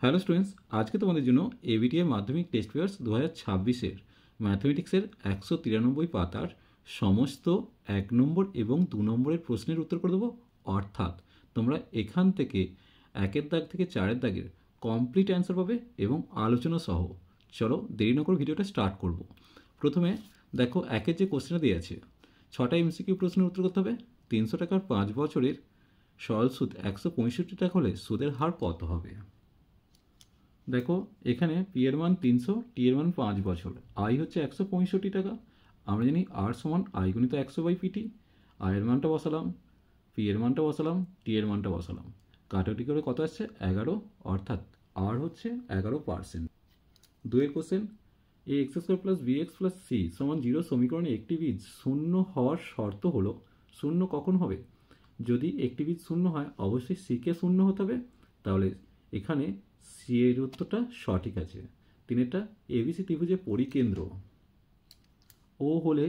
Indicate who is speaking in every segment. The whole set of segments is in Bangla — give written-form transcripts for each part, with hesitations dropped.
Speaker 1: হ্যালো স্টুডেন্টস, আজকে তোমাদের জন্য এবিটিএ মাধ্যমিক টেস্ট পেপার্স 2026-এর ম্যাথমেটিক্সের 193 পাতার সমস্ত 1 নম্বর এবং 2 নম্বরের প্রশ্নের উত্তর করে দেবো। অর্থাৎ তোমরা এখান থেকে 1-এর দাগ থেকে 4-এর দাগের কমপ্লিট অ্যান্সার পাবে এবং আলোচনা সহ। চলো দেরি না করে ভিডিওটা স্টার্ট করব। প্রথমে দেখো 1-এর যে কোশ্চেনটা দিয়ে আছে, 6টা এমসিকিউ প্রশ্নের উত্তর করতে হবে। 300 টাকার 5 বছরের সরল সুদ 165 টাকা হলে সুদের হার কত হবে? দেখো এখানে পি এর মান 300, টি এর মান 5 বছর, আই হচ্ছে 165 টাকা। আমরা জানি আর সমান আই গুণিত 100/পিটি। আই এর মানটা বসালাম, পি এর মানটা বসালাম, টি এর মানটা বসালাম, কাটাকুটি করে কত আসছে 11, অর্থাৎ আর হচ্ছে 11%। 2-এর question, A X square plus B X plus C সমান 0 সমীকরণে একটি বীজ শূন্য হওয়ার শর্ত হলো শূন্য কখন হবে? যদি একটি বীজ শূন্য হয় অবশ্যই সিকে শূন্য হতে হবে, তাহলে এখানে সি এর উত্তরটা সঠিক আছে। 3-এরটা, এবিসি ত্রিভুজের পরিকেন্দ্র ও হলে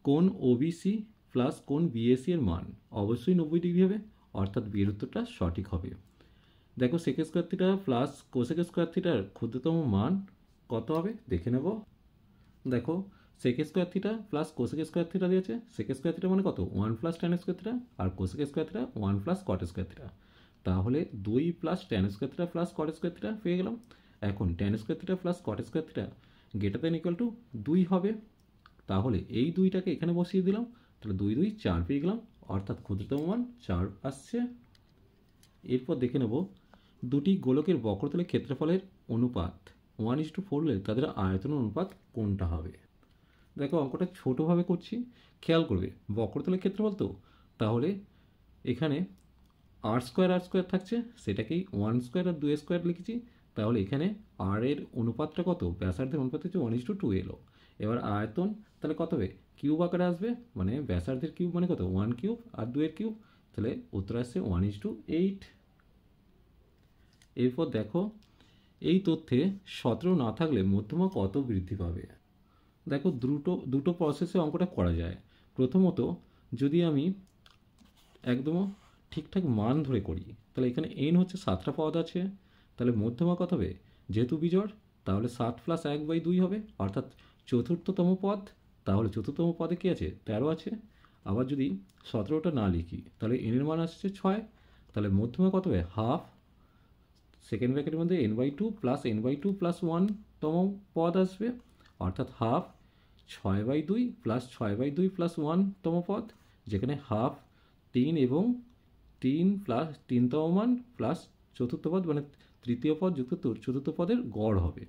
Speaker 1: কোন ওবিসি প্লাস কোন বিএসি এর মান অবশ্যই 90 ডিগ্রি হবে, অর্থাৎ বি এর উত্তরটা সঠিক হবে। দেখো sec square theta plus cosec square থিটার ক্ষুদ্রতম মান কত হবে দেখে নেব। দেখো sec square theta plus cosec square theta দিয়েছে। সেক স্কোয়ার থিটা মানে কত? 1 প্লাস ট্যান স্কোয়ার থিটা, আর cosec square theta 1 plus cot square theta. তাহলে 2 plus tan square theta plus cot square theta পেয়ে গেলাম। এখন tan square theta plus cot square theta greater than equal to 2 হবে, তাহলে এই 2টাকে এখানে বসিয়ে দিলাম, তাহলে 2 2 4 পেয়ে গেলাম, অর্থাৎ ক্ষুদ্রতম মান 4 আসছে। এরপর দেখে নেব দুটি গোলকের বক্রতলের ক্ষেত্রফলের অনুপাত 1:4 হলে তাদের আয়তন অনুপাত কোনটা হবে? দেখো অঙ্কটা ছোটোভাবে করছি, খেয়াল করবে বক্রতলের ক্ষেত্রফল তো, তাহলে এখানে আর স্কোয়ার থাকছে, সেটাকেই 1 স্কোয়ার আর 2 স্কোয়ার লিখেছি। তাহলে এখানে আর এর অনুপাতটা কত? ব্যাসার্ধের অনুপাত হচ্ছে 1:2 এলো। এবার আয়তন তাহলে কত হবে? কিউব আকারে আসবে, মানে ব্যাসার্ধের কিউব মানে কত? 1 কিউব আর 2 এর কিউব, তাহলে উত্তর আসছে 1:8। এরপর দেখো এই তথ্যে 17 না থাকলে মধ্যমা কত বৃদ্ধি পাবে? দেখো দুটো প্রসেসে অঙ্কটা করা যায়। প্রথমত যদি আমি একদম ঠিকঠাক মান ধরে করি, তাহলে এখানে এন হচ্ছে 7টা পদ আছে, তাহলে মধ্যমা কত হবে? যেহেতু বিজোড়, তাহলে 7 প্লাস 1/2 হবে, অর্থাৎ চতুর্থতম পদ। তাহলে চতুর্থতম পদে কী আছে? 13 আছে। আবার যদি 17টা না লিখি, তাহলে এনের মান আসছে 6, তাহলে মধ্যমা কত হবে? হাফ, সেকেন্ড ব্র্যাকেটের মধ্যে n/2 প্লাস n/2 প্লাস 1তম পদ আসবে, অর্থাৎ হাফ 6/2 প্লাস 6/2 প্লাস 1তম পদ, যেখানে হাফ 3 এবং 3 প্লাস 3তম মান প্লাস চতুর্থ পদ মানে তৃতীয় পদ যুক্ত চতুর্থ পদের গড় হবে।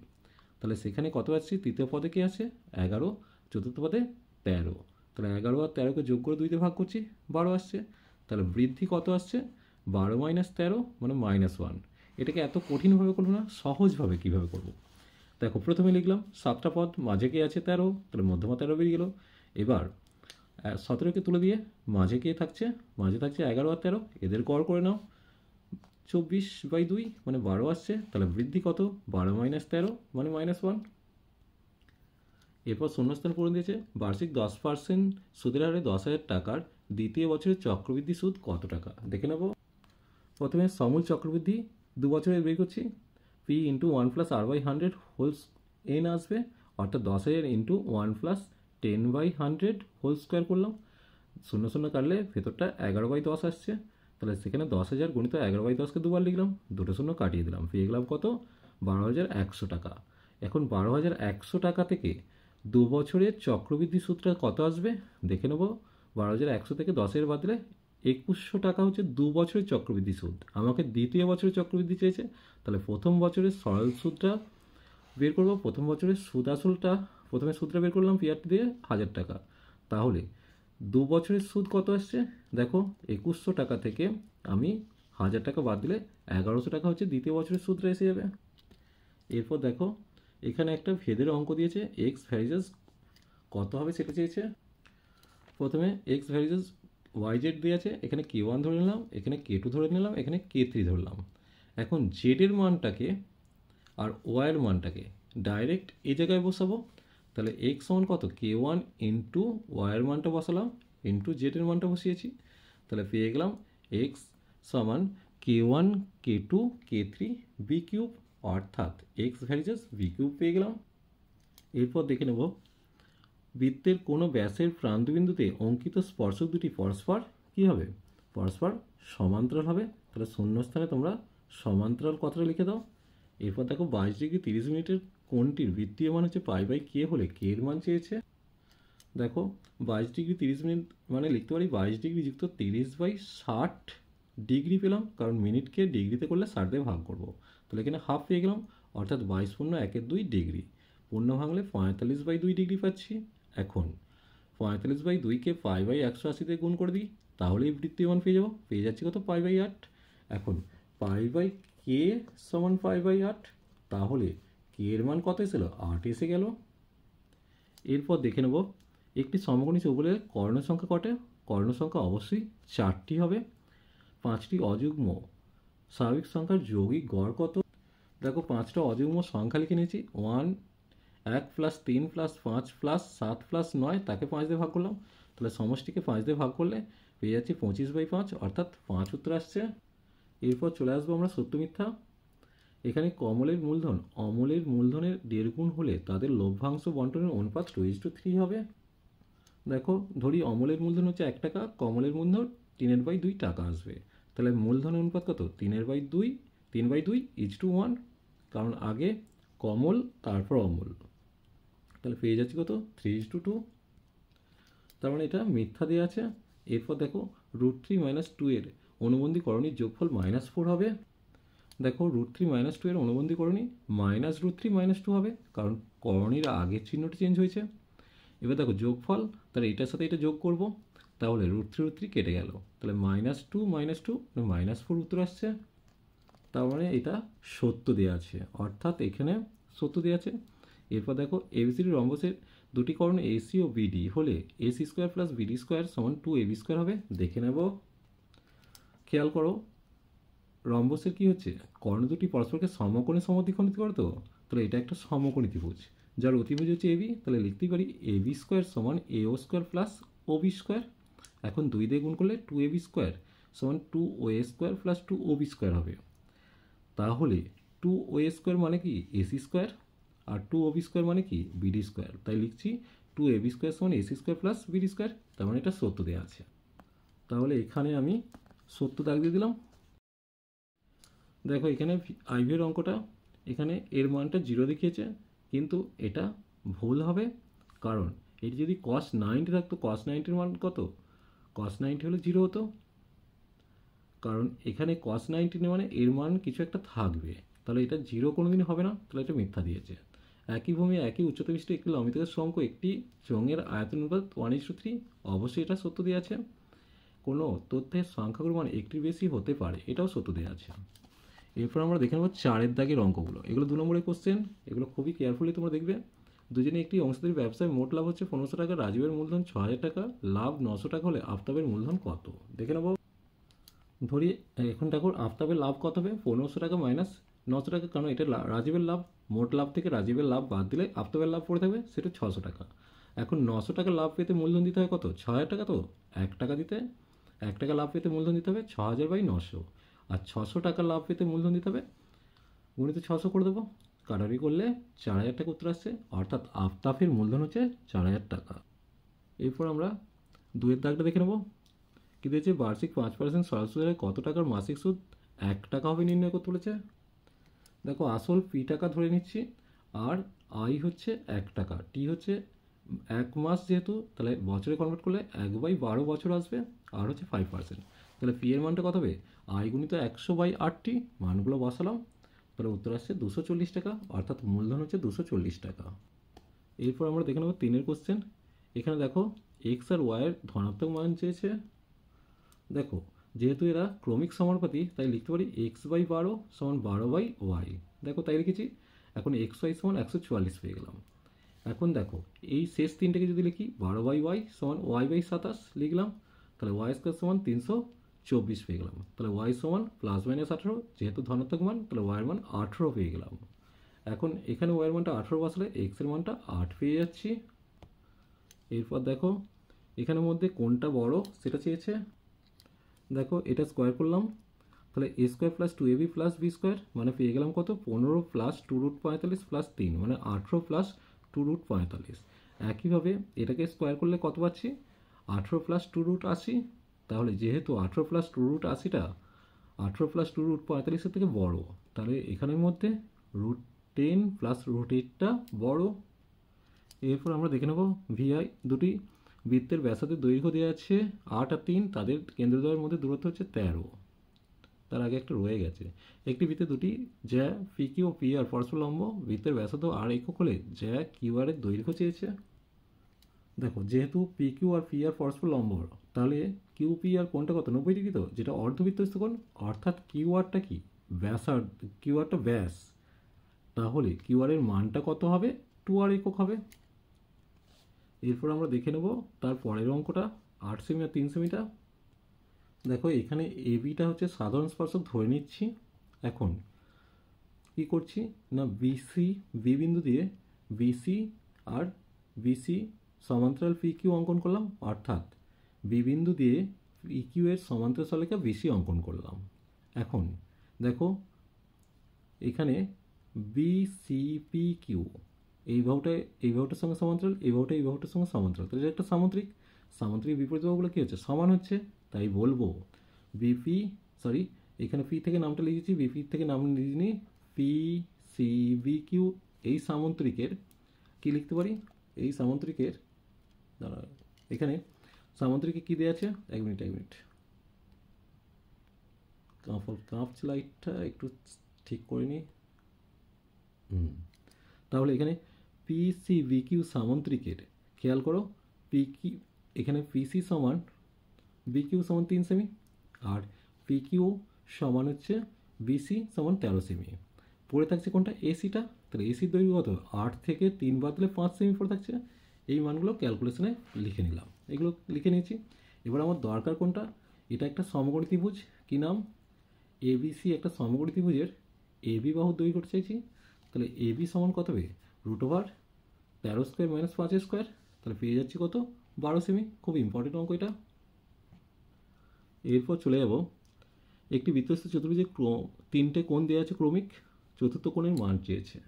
Speaker 1: তাহলে সেখানে কত আসছে? তৃতীয় পদে কি আছে? 11, চতুর্থ পদে 13। তাহলে 11 আর 13কে যোগ করে 2তে ভাগ করছি, 12 আসছে। তাহলে বৃদ্ধি কত আসছে? 12 - 13 মানে -1। এটাকে এত কঠিনভাবে করবো না, সহজভাবে কীভাবে করব? দেখো প্রথমে লিখলাম 7টা পদ, মাঝে কে আছে? 13, তাহলে মধ্যমা 13 বেরিয়ে গেল। এবার 17কে তুলে দিয়ে মাঝে কে থাকছে? মাঝে থাকছে 11 আর 13, এদের গড় করে নাও, 24/2 মানে 12 আসছে। তাহলে বৃদ্ধি কত? 12 - 13 মানে -1। এরপর শূন্যস্থান পূরণ দিয়েছে, বার্ষিক 10% সুদের হারে 10,000 টাকার দ্বিতীয় বছরের চক্রবৃদ্ধি সুদ কত টাকা দেখে নেব। প্রথমে সমূল চক্রবৃদ্ধি 2 বছরের বের করছি, P into 1 plus r/100 whole's n আসবে, অর্থাৎ 10,000 ইন্টু 1 প্লাস 10/100 হোল স্কোয়ার করলাম, 0 0 কাটলে ভেতরটা 11/10 আসছে। তাহলে সেখানে 10,000 গুণিত 11/10কে দুবার লিখলাম, দুটো শূন্য কাটিয়ে দিলাম, পেয়ে গেলাম কত? 12,100 টাকা। এখন 12,100 টাকা থেকে 2 বছরের চক্রবৃদ্ধি সুদটা কত আসবে দেখে নেব। 12,100 থেকে 10,000 বাদ দিলে 2100 টাকা হচ্ছে 2 বছরের চক্রবৃদ্ধি সুদ। আমাকে দ্বিতীয় বছরের চক্রবৃদ্ধি চেয়েছে, তাহলে প্রথম বছরের সরল সুদটা বের করব। প্রথম বছরের সুদ আসলটা প্রথমে সুদটা বের করলাম পিআরটি দিয়ে 1000 টাকা, তাহলে 2 বছরের সুদ কত আসছে দেখো, 2100 টাকা থেকে আমি 1000 টাকা বাদ দিলে 1100 টাকা হচ্ছে দ্বিতীয় বছরের সুদটা এসে যাবে। এরপর দেখো এখানে একটা ভেদের অঙ্ক দিয়েছে, এক্স ভ্যারিজেস কত হবে সেটা চেয়েছে। প্রথমে এক্স ভ্যারিজেস ওয়াইজেড দিয়ে আছে, এখানে k1 ধরে নিলাম, এখানে k2 ধরে নিলাম, এখানে k3 ধরলাম। এখন জেডের মানটাকে আর ওয়াইয়ের মানটাকে ডাইরেক্ট এই জায়গায় বসাবো, তাহলে এক্স সমান কত? k1 ইন্টু ওয়াইয়ের মানটা বসালাম ইন্টু জেডের মানটা বসিয়েছি, তাহলে পেয়ে গেলাম এক্স সমান k1 k2 k3 B cube অর্থাৎ এক্স ভ্যারিজেস ভি কিউব পেয়ে গেলাম। এরপর দেখে নেব বৃত্তের কোনো ব্যাসের প্রান্তবিন্দুতে অঙ্কিত স্পর্শক দুটি পরস্পর কী হবে, পরস্পর সমান্তরাল হবে। তাহলে শূন্যস্থানে তোমরা সমান্তরাল কথাটা লিখে দাও। এরপর দেখো 22 ডিগ্রি 30 মিনিটের কোণটির বৃত্তীয় মান হচ্ছে পাই বাই কে হলে কে এর মান চেয়েছে। দেখো 22 ডিগ্রি 30 মিনিট মানে লিখতে পারি 22 ডিগ্রি যুক্ত 30/60 ডিগ্রি পেলাম, কারণ মিনিটকে ডিগ্রিতে করলে 60 দিয়ে ভাগ করবো। তাহলে এখানে হাফ পেয়ে গেলাম, অর্থাৎ 22 পূর্ণ 1/2 ডিগ্রি। পূর্ণ ভাঙলে 45/2 ডিগ্রি পাচ্ছি। এখন 45/2কে পাই বাই 180 দিয়ে গুণ করে দিই, তাহলেই বৃত্তীয় মান পেয়ে যাবো। পেয়ে যাচ্ছি কত, পাই বাই 8। এখন পাই বাই কে সমান পাই বাই 8, তাহলে কে এর মান কত এসেছিল, 8 এসে গেল। এরপর দেখে নেব একটি সমকোণী চৌবলের কর্ণ সংখ্যা কটে। কর্ণ সংখ্যা অবশ্যই 4টি হবে। 5টি অযুগ্ম স্বাভাবিক সংখ্যার যৌগিক গড় কত। দেখো 5টা অযুগ্ম সংখ্যা লিখে নিয়েছি। 1 + 3 + 5 + 7 + 9, তাকে 5 দিয়ে ভাগ করলাম। তাহলে সমষ্টিকে 5 দিয়ে ভাগ করলে পেয়ে যাচ্ছি 25/5, অর্থাৎ 5 উত্তর আসছে। এরপর চলে আসবো আমরা সত্য মিথ্যা। এখানে কমলের মূলধন অমলের মূলধনের 1.5 গুণ হলে তাদের লভ্যাংশ বন্টনের অনুপাত 2:3 হবে। দেখো ধরি অমলের মূলধন হচ্ছে 1 টাকা, কমলের মূলধন 3/2 টাকা আসবে। তাহলে মূলধনের অনুপাত কত, 3/2 কারণ আগে কমল তারপর অমল। তাহলে পেয়ে যাচ্ছি কত, 3:2। তার মানে এটা মিথ্যা দেওয়া আছে। এরপর দেখো √3 - 2 এর অনুবন্ধী করণীর যোগফল -4 হবে। দেখো √3 - 2 এর অনুবন্ধী করণী -√3 - 2 হবে, কারণ করণীর আগের চিহ্নটি চেঞ্জ হয়েছে। এবার দেখো যোগফল, তাহলে এটার সাথে এটা যোগ করব, তাহলে √3 কেটে গেল। তাহলে -2 - 2 -4 উত্তর আসছে। তার মানে এটা সত্য দেওয়া আছে, অর্থাৎ এখানে সত্য দেওয়া আছে। এরপর দেখো এবিসিডি রম্বসের দুটি কর্ণ এসি ও বিডি হলে AC² + BD² = 2AB² হবে। দেখে নেব, খেয়াল করো রম্বসের কি হচ্ছে, কর্ণ দুটি পরস্পরকে সমকোণে সমদ্বিখণ্ডিত করে। তো তাহলে এটা একটা সমকোণী ত্রিভুজ যার অতিভুজ হচ্ছে AB, তাহলে লিখতেই পারি AB² = AO² + OB²। এখন 2 দিয়ে গুণ করলে 2AB² = 2OA² + 2OB² হবে। তাহলে 2OA² মানে কি AC², আর 2OB² মানে কি BD²। তাই লিখছি 2AB² = AC² + BD²। তার মানে এটা সত্য দেওয়া আছে। তাহলে এখানে আমি সত্য দাগ দিয়ে দিলাম। দেখো এখানে আইভের অঙ্কটা, এখানে এর মানটা 0 দেখিয়েছে, কিন্তু এটা ভুল হবে, কারণ এটি যদি cos 90 থাকতো, cos 90 মান কত, cos 90 হলে 0 হতো, কারণ এখানে cos 90 মানে এর মান কিছু একটা থাকবে। তাহলে এটা 0 কোনোদিনই হবে না, তাহলে এটা মিথ্যা দিয়েছে। একই ভূমি একই উচ্চতা বিশিষ্ট একটি লম্বিতকের সঙ্গ একটি চোঙের আয়তন অনুপাত 1:3, অবশ্যই এটা সত্য দেওয়া আছে। কোনো তথ্যের সংখ্যাগুলো মান একটির বেশি হতে পারে, এটাও সত্য দেওয়া আছে। এরপর আমরা দেখে নেব 4 দাগের অঙ্কগুলো। এগুলো 2 নম্বরের কোশ্চেন, এগুলো খুবই কেয়ারফুলি তোমরা দেখবে। দুজনে একটি অংশীদারি ব্যবসায় মোট লাভ হচ্ছে 1500 টাকা, রাজীবের মূলধন 6000 টাকা, লাভ 900 টাকা হলে আফতাবের মূলধন কত। দেখে নেব, ধরি এখন দেখো আফতাবের লাভ কত হবে, 1500 টাকা মাইনাস 900 টাকা, কারণ এটা রাজীবের লাভ। মোট লাভ থেকে রাজীবের লাভ বাদ দিলে আফতাবের লাভ পড়ে থাকবে, সেটা 600 টাকা। এখন 900 টাকা লাভ পেতে মূলধন দিতে হয় কত, 6000 টাকা। তো 1 টাকা দিতে 1 টাকা লাভ পেতে মূলধন দিতে হবে 6000/900, আর 600 টাকা লাভ পেতে মূলধন দিতে হবে গুণিত 600 করে দেবো। কাটারি করলে 4000 টাকা উত্তর আসছে, অর্থাৎ আফতাবের মূলধন হচ্ছে 4000 টাকা। এরপর আমরা 2 দাগটা দেখে নেব। কি দিয়েছে, বার্ষিক 5% সরাসরি হারে কত টাকার মাসিক সুদ 1 টাকা হবে নির্ণয় করতে বলেছে। দেখো আসল পি টাকা ধরে নিচ্ছি, আর আই হচ্ছে 1 টাকা, টি হচ্ছে 1 মাস, যেহেতু তাহলে বছরে কনভার্ট করলে 1/12 বছর আসবে, আর হচ্ছে 5%। তাহলে পি এর মানটা কত হবে, আই গুণিত 100/8টি, মানগুলো বসালাম, তাহলে উত্তর আসছে 240 টাকা, অর্থাৎ মূলধন হচ্ছে 240 টাকা। এরপর আমরা দেখে নেব 3 কোশ্চেন। এখানে দেখো এক্স আর ওয়াইয়ের ধনাত্মক মান চেয়েছে। দেখো যেহেতু এরা ক্রমিক সমানুপাতি, তাই লিখতে পারি x/12 = 12/y। দেখো তাই লিখেছি। এখন xy = 144 পেয়ে গেলাম। এখন দেখো এই শেষ তিনটাকে যদি লিখি, 12/y = y/27 লিখলাম, তাহলে y² = 324 পেয়ে গেলাম। তাহলে y = ±18, যেহেতু ধনাত্মক মান, তাহলে y এর মান 18 পেয়ে গেলাম। এখন এখানে y এর মানটা 18 বসালে x এর মানটা 8 পেয়ে যাচ্ছি। এরপর দেখো এখানের মধ্যে কোনটা বড় সেটা চেয়েছে। দেখো এটা স্কোয়ার করলাম, তাহলে A square plus 2ab plus B square মানে পেয়ে গেলাম কত 15 প্লাস 2√45 প্লাস 3 মানে 18 প্লাস 2√45। একইভাবে এটাকে স্কোয়ার করলে কত পাচ্ছি 18 প্লাস 2√80। তাহলে যেহেতু 18 প্লাস 2√80টা 18 প্লাস 2√45 থেকে বড়, তাহলে এখানের মধ্যে √10 প্লাস √8টা বড়। এরপর আমরা দেখে নেব ভিআই দুটি বৃত্তের ব্যাসার্ধের দৈর্ঘ্য দেওয়া আছে 8 আর 3, তাদের কেন্দ্রদ্বয়ের মধ্যে দূরত্ব হচ্ছে 13। তার আগে একটা রয়ে গেছে। একটি বৃত্তে দুটি জ্যা P Q O P R পরস্পর লম্ব, বৃত্তের ব্যাসার্ধ আর একক হলে জ্যা কিউ আর এর দৈর্ঘ্য চেয়েছে। দেখো যেহেতু P Q R P R পরস্পর লম্ব, তাহলে কিউ পি আর কোণটা কত 90 ডিগ্রি, তো যেটা অর্ধবৃত্তস্থ কোণ, অর্থাৎ কিউ আরটা কি ব্যাসার্ধ, কিউ আরটা ব্যাস, তাহলে কিউ আর এর মানটা কত হবে 2r একক হবে। এরপর আমরা দেখে নেব তার পরের অঙ্কটা 8 সেমি আর 3 সেমিটা। দেখো এখানে এবিটা হচ্ছে সাধারণ স্পর্শক ধরে নিচ্ছি। এখন কি করছি না বিসি বি বিন্দু দিয়ে বিসি আর বিসি সমান্তরাল পি কিউ অঙ্কন করলাম, অর্থাৎ বি বিন্দু দিয়ে পি কিউ এর সমান্তরাল সরলরেখা বিসি অঙ্কন করলাম। এখন দেখো এখানে বিসিপি কিউ এই বাহুটার সঙ্গে সমান্তরাল, এই বাহুটার সঙ্গে সমান্তরাল, তাহলে একটা সামুদ্রিক বিপরীত বাহুগুলো কী হচ্ছে সমান হচ্ছে। তাই বলবো বিপি এখানে পি থেকে নামটা লিখেছি, বিপি থেকে নাম লিখিনি, পি সি বি কিউ এই সামুদ্রিকের কি লিখতে পারি, এই সামুদ্রিকের এখানে সামুদ্রিকে কী দেওয়া আছে, এক মিনিট কাঁপছে লাইটটা, একটু ঠিক করে নিই। তাহলে এখানে পি সি বি কিউ সামুদ্রিকের খেয়াল করো পি কিউ এখানে পিসি সমান বি কিউ সমান 3 সেমি আর পি কিউ সমান হচ্ছে বিসি সমান 13 সেমি। পড়ে থাকছে কোনটা এসিটা, তাহলে এসির দৈর্ঘ্য কত 8 থেকে 3 বাদ দিলে 5 সেমি পড়ে থাকছে। এই মানগুলো ক্যালকুলেশনে লিখে নিলাম, এগুলো লিখে নিয়েছি। এবার আমার দরকার কোনটা, এটা একটা সমকোণী ত্রিভুজ, কী নাম এবিসি, একটা সমকোণী ত্রিভুজের এবি বাহুর দৈর্ঘ্য চাইছি। তাহলে এবি সমান কত হবে √13 স্কোয়ার মাইনাস 5 স্কোয়ার, তাহলে পেয়ে যাচ্ছি কত 12 সেমি। খুব ইম্পর্টেন্ট অঙ্ক এটা। এরপর চলে যাব একটি বৃত্তস্থ চতুর্ভুজে 3টে কোণ দেওয়া আছে ক্রমিক, চতুর্থ কোণের মান চেয়েছে।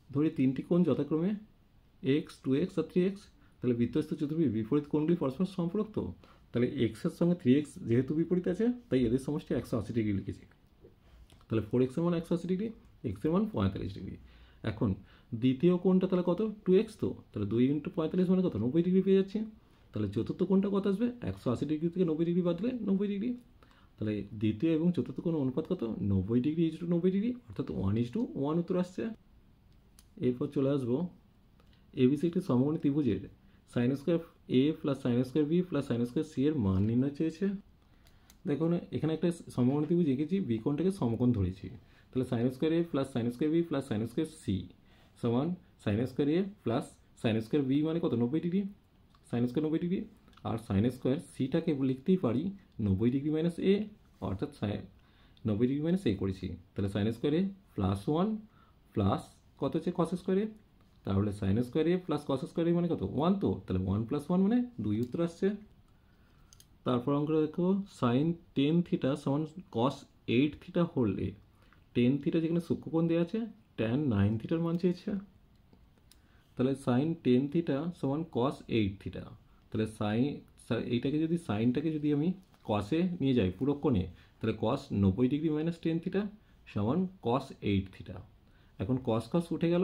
Speaker 1: ধরি 3টি কোণ যথাক্রমে এক্স 2x আর 3x, তাহলে বৃত্তস্থ চতুর্ভুজের বিপরীত কোণগুলি পরস্পর সম্পর্ক, তাহলে এক্সের সঙ্গে 3x যেহেতু বিপরীত আছে তাই এদের সমষ্টি 180 ডিগ্রি লিখেছি। তাহলে 4x এর মান 180 ডিগ্রি, x এর মান 45 ডিগ্রি। এখন দ্বিতীয় কোণটা তাহলে কত 2x, তো তাহলে 2 × 45 মানে কত 90 ডিগ্রি পেয়ে যাচ্ছে। তাহলে চতুর্থ কোণটা কত আসবে 180 ডিগ্রি থেকে 90 ডিগ্রি বাদ দিলে 90 ডিগ্রি। তাহলে দ্বিতীয় এবং চতুর্থ কোণ অনুপাত কত 90 ডিগ্রি ইজ টু 90 ডিগ্রি, অর্থাৎ 1:1 উত্তর আসছে। এরপর চলে আসবো এবিসি একটি সমকোণী ত্রিভুজের sine square A plus sine square B plus sine square C এর মান নির্ণয় চেয়েছে। দেখুন এখানে একটা সমকোণী ত্রিভুজ এঁকেছি, বি কোণটাকে সমকোণ ধরেছি। তাহলে sine square A plus sine square B plus sine square C সমান sine square A plus sine square B মানে কত 90 ডিগ্রি, সাইন স্কোয়ার 90 ডিগ্রি, আর সাইন স্কোয়ার সিটাকে লিখতেই পারি 90 ডিগ্রি মাইনাস এ, অর্থাৎ 90 ডিগ্রি মাইনাস এ করেছি। তাহলে সাইন স্কোয়ার এ +1 প্লাস কত হচ্ছে কস স্কোয়ার এ, তাহলে sine square A plus cos square এ মানে কত 1, তো তাহলে 1 + 1 মানে 2 উত্তর আসছে। তারপর আমরা দেখো সাইন 10 থিটা সমান কস 8 থিটা হলে 10 থিটা যেখানে সূক্ষ্মকোণ দেওয়া আছে tan 9 থিটার মান চেয়েছে। তাহলে সাইন 10 থিটা সমান কস 8 থিটা, তাহলে সাইনটাকে যদি আমি কসে নিয়ে যাই পুরো কোণে, তাহলে কস 90 ডিগ্রি মাইনাস 10 থিটা সমান কস 8 থিটা। এখন কস উঠে গেল,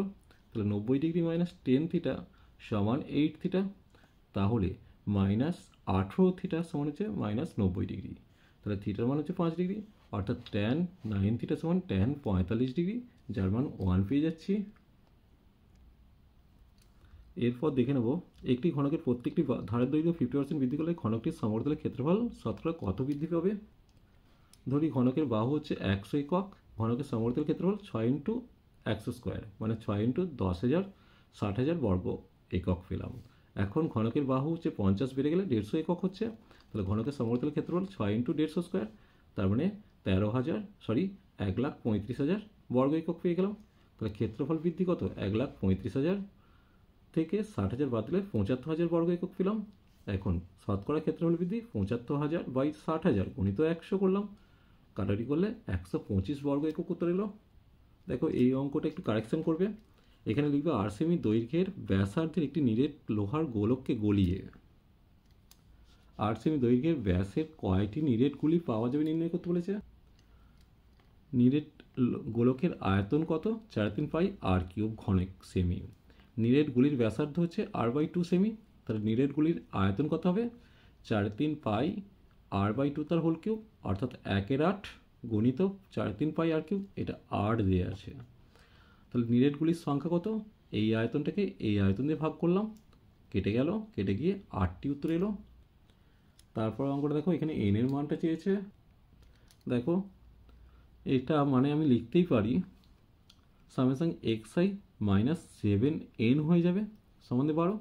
Speaker 1: তাহলে 90 ডিগ্রি মাইনাস 10 থিটা সমান 8 থিটা, তাহলে -18 থিটা সমান হচ্ছে -90 ডিগ্রি। তাহলে থিটার মান হচ্ছে 5 ডিগ্রি, অর্থাৎ tan 9 থিটা সমান tan 45 ডিগ্রি, যার মান 1 পেয়ে যাচ্ছি। এরপর দেখে নেব একটি ঘনকের প্রত্যেকটি ধারের দৈর্ঘ্য 50% বৃদ্ধি করলে ঘনকটির সমতলের ক্ষেত্রফল শতকরা কত বৃদ্ধি পাবে। ধরি ঘনকের বাহু হচ্ছে 100 একক, ঘনকের সমতলের ক্ষেত্রফল 6 × 100 স্কোয়ার মানে 6 × 10,000 60,000 বর্গ একক পেলাম। এখন ঘনকের বাহু হচ্ছে 50 বেড়ে গেলে 150 একক হচ্ছে, তাহলে ঘনকের সমতলের ক্ষেত্রফল 6 × 150 স্কোয়ার, তার মানে 1,35,000 বর্গ একক পেয়ে গেলাম। তাহলে ক্ষেত্রফল বৃদ্ধি কত 1,35,000 থেকে 60,000 বাদ দিলে 75,000 বর্গ একক পেলাম। এখন শতকরা ক্ষেত্রফল বৃদ্ধি 75,000 / 60,000 গুণিত 100 করলাম, কাটারি করলে 125 বর্গ একক উত্তর এলো। দেখো এই অঙ্কটা একটু কারেকশন করবে, এখানে লিখবে 8 সেমি দৈর্ঘ্যের ব্যাসার্ধের একটি নিরেট লোহার গোলককে গলিয়ে 8 সেমি দৈর্ঘ্যের ব্যাসের কয়টি নিরেট গুলি পাওয়া যাবে নির্ণয় করতে বলেছে। নিরেট গোলকের আয়তন কত, 4/3 পাই আর কিউব ঘনক সেমি। নিরেট গুলির ব্যাসার্ধ হচ্ছে r/2 সেমি, তাহলে নিরেট গুলির আয়তন কত হবে, 4/3 পাই r/2 তার হোল কিউব, অর্থাৎ 1/8 গণিত 4/3 পাই আর কিউব, এটা r দেওয়া আছে। তাহলে নিরেট গুলির সংখ্যা কত, এই আয়তনটাকে এই আয়তন দিয়ে ভাগ করলাম, কেটে গেল, কেটে গিয়ে 8টি উত্তর এলো। তারপর অঙ্কটা দেখো, এখানে n এর মানটা চেয়েছে। দেখো এটা মানে আমি লিখতেই পারি সামেশন xi মাইনাস 7n হয়ে যাবে সমান 12,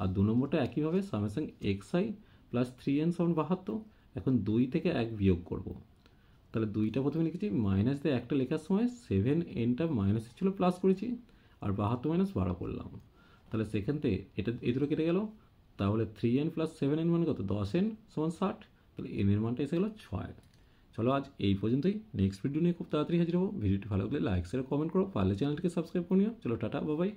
Speaker 1: আর 2 নম্বরটা একইভাবে সামেশন xi প্লাস 3n সমান 72। এখন 2 থেকে 1 বিয়োগ করব, তাহলে 2টা প্রথমে লিখেছি, মাইনাস দিয়ে একটা লেখার সময় 7nটা মাইনাস ছিল প্লাস করেছি, আর 72 মাইনাস 12 করলাম, তাহলে সেখান থেকে এটা এই দুটো কেটে গেল, তাহলে 3n প্লাস 7n মানে কত, 10n সমান 60, তাহলে n এর মানটা এসে গেল 6। চলো আজ এই পর্যন্তই, নেক্সট ভিডিও নিয়ে খুব তাড়াতাড়ি হাজির হবো। ভিডিওটি ভালো লাগলে লাইক শেয়ার কমেন্ট করো, পারলে চ্যানেলটিকে সাবস্ক্রাইব করে নিও। চলো টাটা, বাই বাই।